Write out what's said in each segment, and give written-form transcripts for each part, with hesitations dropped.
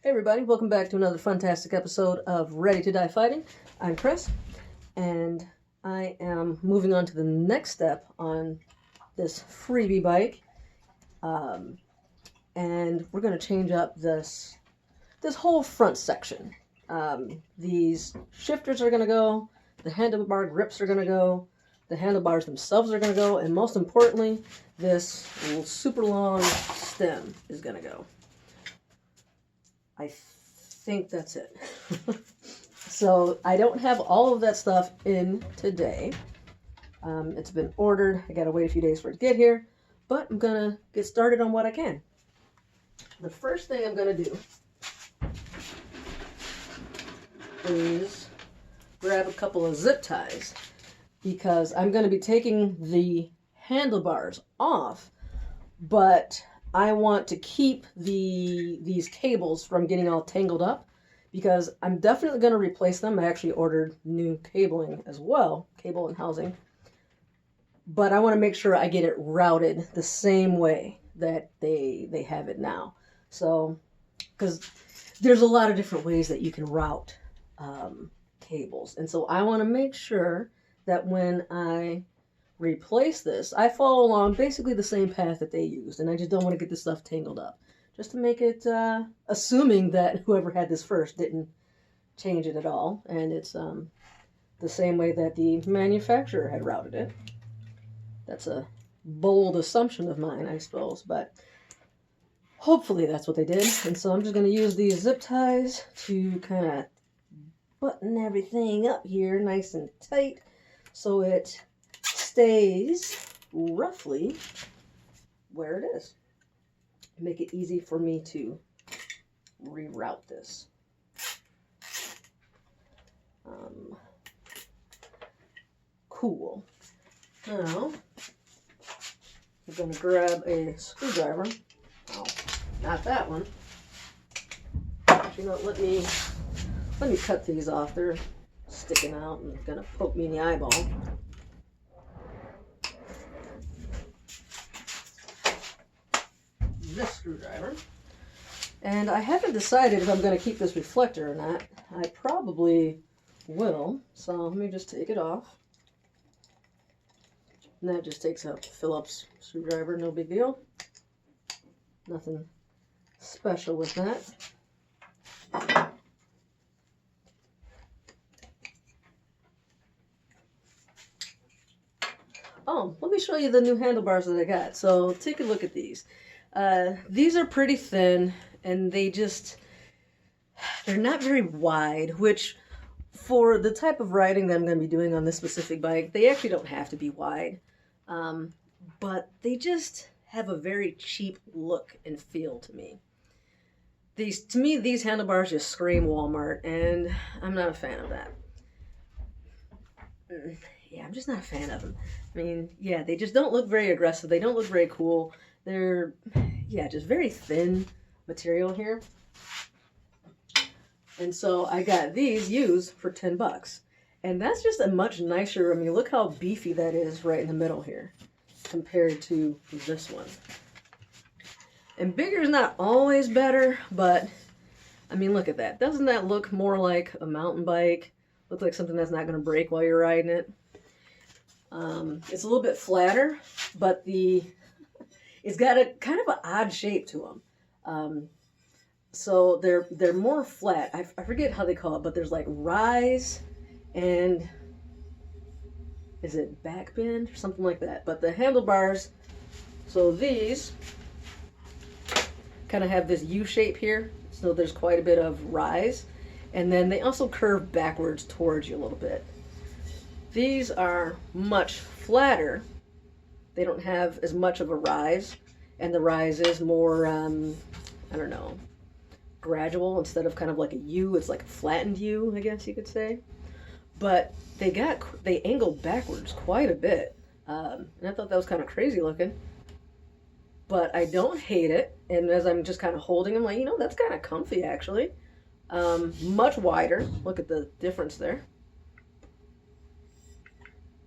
Hey everybody, welcome back to another fantastic episode of Ready to Die Fighting. I'm Chris, and I am moving on to the next step on this freebie bike. And we're going to change up this whole front section. These shifters are going to go, the handlebar grips are going to go, the handlebars themselves are going to go, and most importantly, this little super long stem is going to go. I think that's it. So I don't have all of that stuff in today. It's been ordered. I gotta wait a few days for it to get here, but I'm gonna get started on what I can. The first thing I'm gonna do is grab a couple of zip ties because I'm gonna be taking the handlebars off, but I want to keep these cables from getting all tangled up because I'm definitely going to replace them. I actually ordered new cabling as well, cable and housing. But I want to make sure I get it routed the same way that they have it now. So, because there's a lot of different ways that you can route cables. And so I want to make sure that when I replace this, I follow along basically the same path that they used, and I just don't want to get this stuff tangled up. Just to make it, assuming that whoever had this first didn't change it at all, and it's the same way that the manufacturer had routed it. That's a bold assumption of mine, I suppose, but hopefully that's what they did. And so I'm just going to use these zip ties to kind of button everything up here nice and tight so it stays roughly where it is. Make it easy for me to reroute this. Cool. Now, I'm going to grab a screwdriver. Oh, not that one. You know, let me cut these off. They're sticking out and going to poke me in the eyeball. This screwdriver. And I haven't decided if I'm going to keep this reflector or not. I probably will. So let me just take it off. And that just takes a Phillips screwdriver, no big deal. Nothing special with that. Oh, let me show you the new handlebars that I got. So take a look at these. These are pretty thin, and they're not very wide, which for the type of riding that I'm going to be doing on this specific bike, they actually don't have to be wide. But they just have a very cheap look and feel to me. To me, these handlebars just scream Walmart, and I'm not a fan of that. Yeah, I'm just not a fan of them. I mean, yeah, they just don't look very aggressive. They don't look very cool. They're, yeah, just very thin material here. And so I got these used for $10. And that's just a much nicer, I mean, look how beefy that is right in the middle here compared to this one. And bigger is not always better, but, I mean, look at that. Doesn't that look more like a mountain bike? Look like something that's not going to break while you're riding it. It's a little bit flatter, but it's got a kind of an odd shape to them. So they're more flat. I forget how they call it, but there's like rise and is it back bend or something like that. But the handlebars, so these kind of have this U shape here. So there's quite a bit of rise. And then they also curve backwards towards you a little bit. These are much flatter. They don't have as much of a rise. And the rise is more, I don't know, gradual instead of kind of like a U. It's like a flattened U, I guess you could say. But they angled backwards quite a bit. And I thought that was kind of crazy looking. But I don't hate it. And as I'm just kind of holding them, like, you know, that's kind of comfy actually. Much wider. Look at the difference there.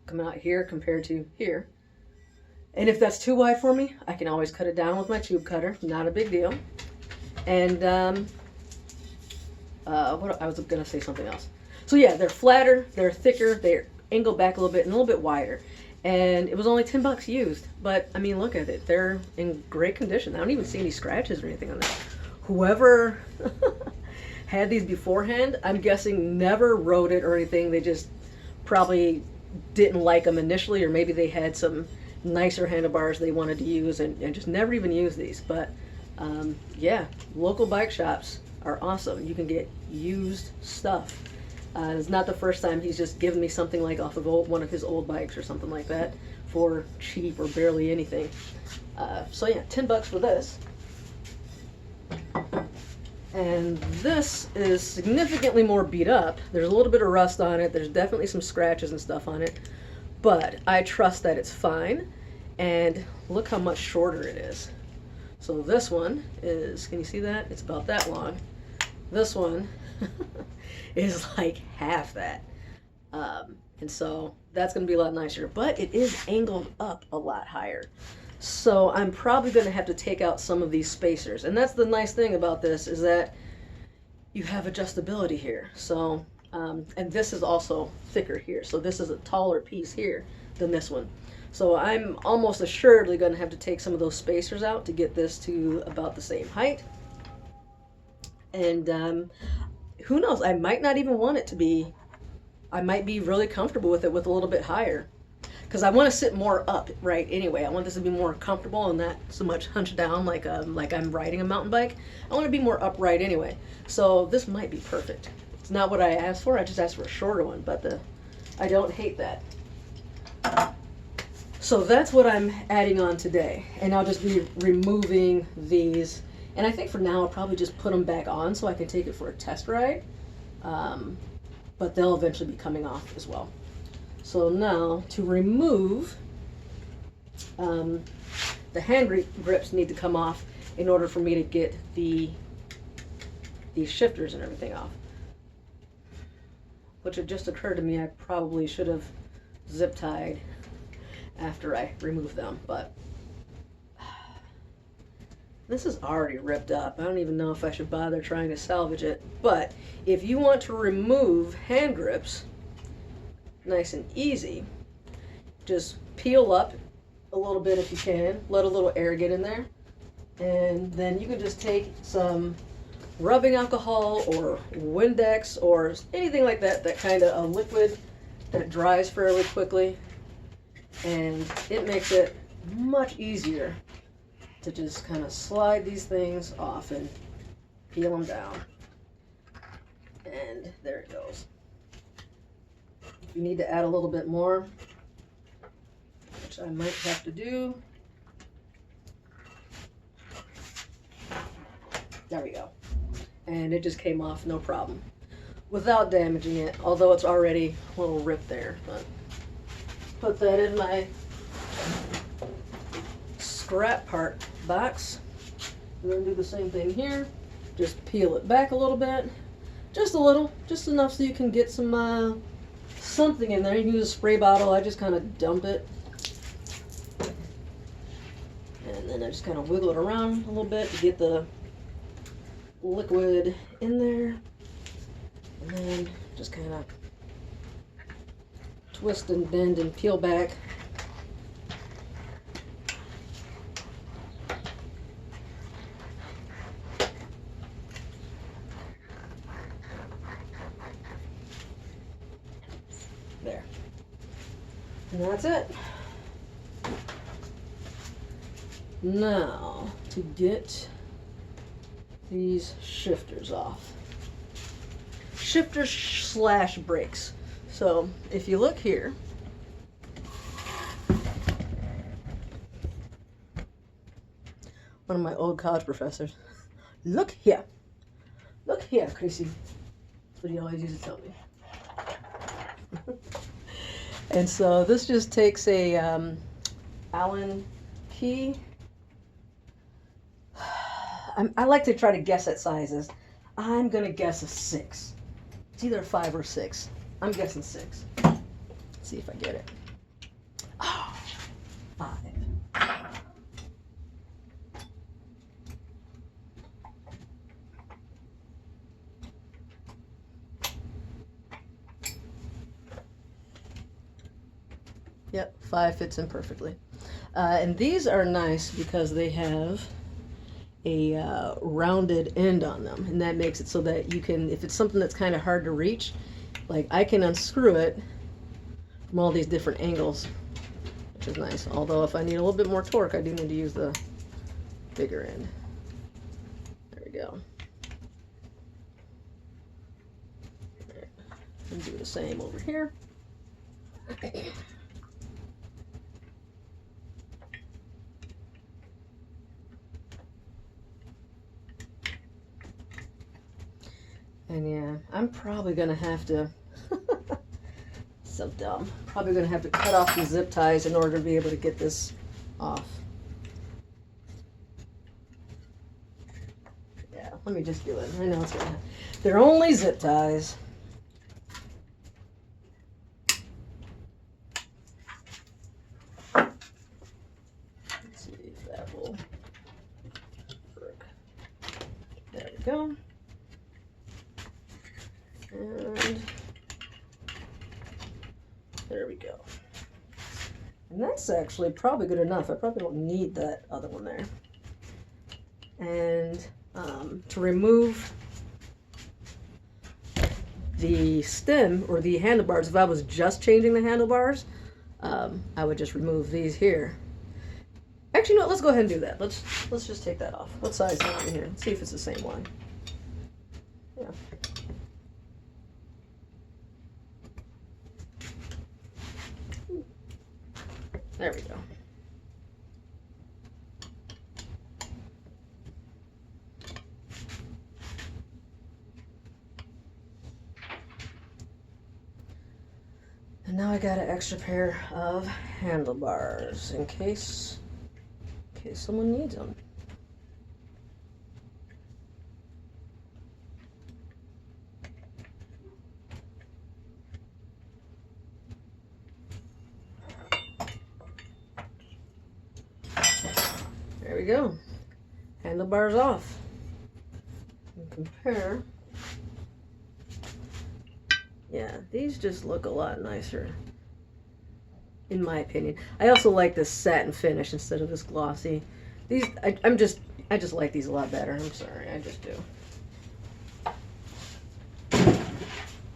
Coming out here compared to here. And if that's too wide for me, I can always cut it down with my tube cutter. Not a big deal. And What I was gonna say something else. So yeah, they're flatter, they're thicker, they're angled back a little bit and a little bit wider. And it was only $10 used, but I mean, look at it. They're in great condition. I don't even see any scratches or anything on them. Whoever had these beforehand, I'm guessing never rode it or anything. They just probably didn't like them initially, or maybe they had some nicer handlebars they wanted to use and just never even used these. But yeah, local bike shops are awesome. You can get used stuff. It's not the first time he's just given me something like off of one of his old bikes or something like that for cheap or barely anything. So yeah, $10 for this. And this is significantly more beat up. There's a little bit of rust on it. There's definitely some scratches and stuff on it. But I trust that it's fine. And look how much shorter it is. So this one is, can you see that? It's about that long. This one is like half that. And so that's going to be a lot nicer. But it is angled up a lot higher. So I'm probably going to have to take out some of these spacers. And that's the nice thing about this, is that you have adjustability here. So, and this is also thicker here. So this is a taller piece here than this one. So I'm almost assuredly going to have to take some of those spacers out to get this to about the same height. And who knows, I might not even want it to be, I might be really comfortable with it with a little bit higher. Because I want to sit more up, right, anyway. I want this to be more comfortable and not so much hunched down like I'm riding a mountain bike. I want to be more upright anyway. So this might be perfect. It's not what I asked for. I just asked for a shorter one, but I don't hate that. So that's what I'm adding on today. And I'll just be removing these. And I think for now I'll probably just put them back on so I can take it for a test ride. But they'll eventually be coming off as well. So now, to remove, the hand grips need to come off in order for me to get these shifters and everything off. Which it just occurred to me I probably should have zip tied after I removed them, but this is already ripped up. I don't even know if I should bother trying to salvage it. But if you want to remove hand grips, nice and easy, just peel up a little bit if you can, let a little air get in there, and then you can just take some rubbing alcohol or Windex or anything like that, that kind of a liquid that dries fairly quickly, and it makes it much easier to just kind of slide these things off and peel them down. And there it goes. If you need to add a little bit more, which I might have to do, there we go. And it just came off no problem without damaging it, although it's already a little ripped there. But put that in my scrap part box. I'm going to do the same thing here. Just peel it back a little bit, just a little, just enough so you can get some something in there. You can use a spray bottle. I just kind of dump it, and then I just kind of wiggle it around a little bit to get the liquid in there, and then just kind of twist and bend and peel back. There. And that's it. Now, to get these shifters off. Shifters slash brakes. So, if you look here, one of my old college professors, look here, Chrissy. That's what he always used to tell me. And so this just takes a Allen key. I like to try to guess at sizes. I'm gonna guess a 6. It's either a 5 or 6. I'm guessing 6. Let's see if I get it. Oh, 5. Yep, 5 fits in perfectly. And these are nice because they have a rounded end on them, and that makes it so that you can, if it's something that's kind of hard to reach, like I can unscrew it from all these different angles, which is nice. Although if I need a little bit more torque, I do need to use the bigger end. There we go. Right. And do the same over here. And yeah, I'm probably gonna have to, so dumb, probably gonna have to cut off the zip ties in order to be able to get this off. Yeah, let me just do it. I know it's gonna, they're only zip ties. Let's see if that will work. There we go. And there we go. And that's actually probably good enough. I probably don't need that other one there. And to remove the stem or the handlebars, if I was just changing the handlebars, I would just remove these here. Actually, no, let's go ahead and do that. Let's just take that off. What size is it in here? Let's see if it's the same one. Yeah. There we go. And now I got an extra pair of handlebars in case someone needs them. There we go. Handlebars off. And compare. Yeah, these just look a lot nicer, in my opinion. I also like this satin finish instead of this glossy. These, I just like these a lot better. I'm sorry, I just do.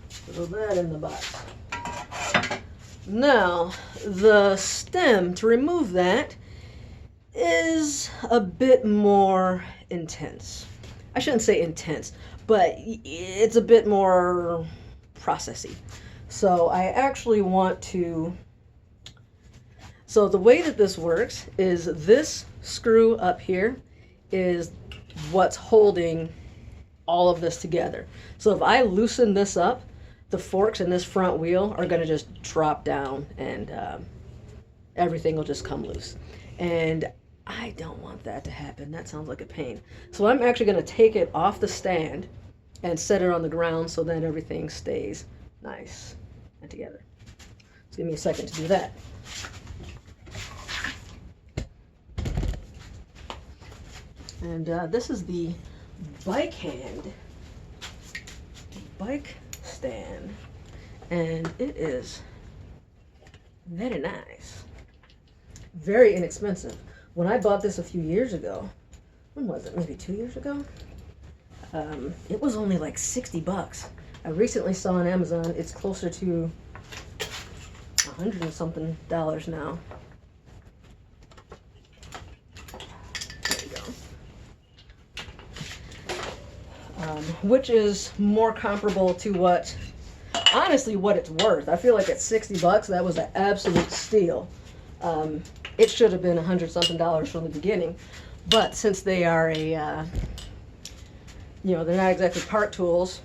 Throw that in the box. Now, the stem, to remove that, is a bit more intense. I shouldn't say intense, but it's a bit more processy. So I actually want to, so the way that this works is this screw up here is what's holding all of this together. So if I loosen this up, the forks in this front wheel are going to just drop down and everything will just come loose. And I don't want that to happen. That sounds like a pain. So I'm actually going to take it off the stand and set it on the ground so that everything stays nice and together. So give me a second to do that. And this is the bike stand, and it is very nice, very inexpensive. When I bought this a few years ago, when was it? Maybe 2 years ago? It was only like 60 bucks. I recently saw on Amazon it's closer to $100 and something now. There you go. Which is more comparable to what, honestly, what it's worth. I feel like at 60 bucks, that was an absolute steal. It should have been $100 something from the beginning, but since they are a, you know, they're not exactly part tools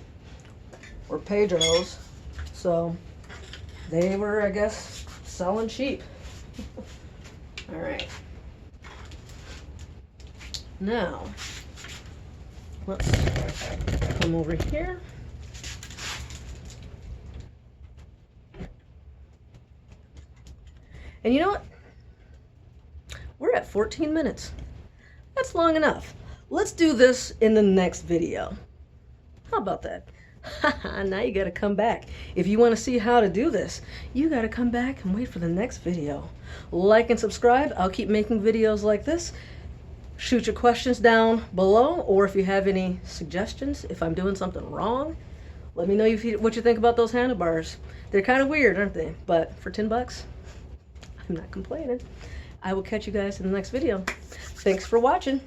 or Pedro's, so they were, I guess, selling cheap. All right. Now, let's come over here. And you know what? We're at 14 minutes. That's long enough. Let's do this in the next video. How about that? Now you gotta come back. If you want to see how to do this, you gotta come back and wait for the next video. Like and subscribe. I'll keep making videos like this. Shoot your questions down below, or if you have any suggestions, if I'm doing something wrong, let me know what you think about those handlebars. They're kind of weird, aren't they? But for 10 bucks, I'm not complaining. I will catch you guys in the next video. Thanks for watching.